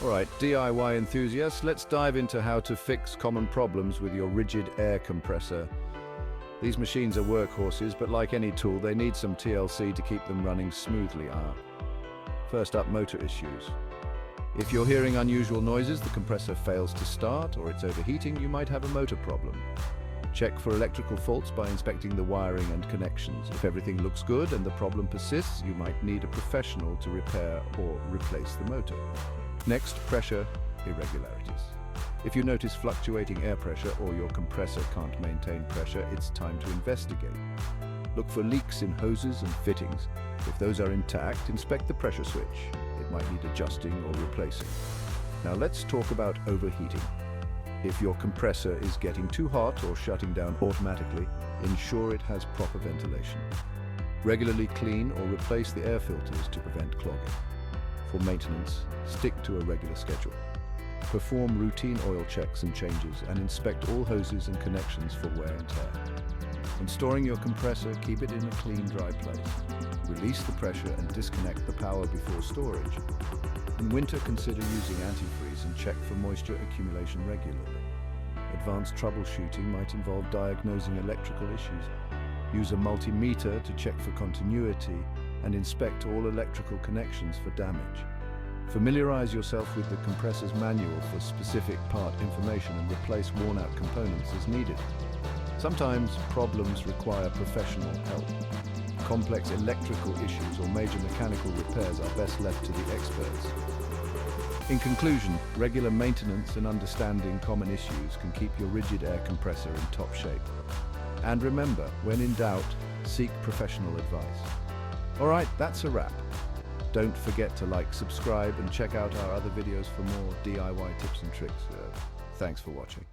Alright, DIY enthusiasts, let's dive into how to fix common problems with your Ridgid air compressor. These machines are workhorses, but like any tool, they need some TLC to keep them running smoothly. First up, motor issues. If you're hearing unusual noises, the compressor fails to start, or it's overheating, you might have a motor problem. Check for electrical faults by inspecting the wiring and connections. If everything looks good and the problem persists, you might need a professional to repair or replace the motor. Next, pressure irregularities. If you notice fluctuating air pressure or your compressor can't maintain pressure, it's time to investigate. Look for leaks in hoses and fittings. If those are intact, inspect the pressure switch. It might need adjusting or replacing. Now let's talk about overheating. If your compressor is getting too hot or shutting down automatically, ensure it has proper ventilation. Regularly clean or replace the air filters to prevent clogging. For maintenance, stick to a regular schedule. Perform routine oil checks and changes and inspect all hoses and connections for wear and tear. When storing your compressor, keep it in a clean, dry place. Release the pressure and disconnect the power before storage. In winter, consider using antifreeze and check for moisture accumulation regularly. Advanced troubleshooting might involve diagnosing electrical issues. Use a multimeter to check for continuity and inspect all electrical connections for damage. Familiarize yourself with the compressor's manual for specific part information and replace worn-out components as needed. Sometimes problems require professional help. Complex electrical issues or major mechanical repairs are best left to the experts. In conclusion, regular maintenance and understanding common issues can keep your Ridgid air compressor in top shape. And remember, when in doubt, seek professional advice. Alright, that's a wrap. Don't forget to like, subscribe, and check out our other videos for more DIY tips and tricks. Thanks for watching.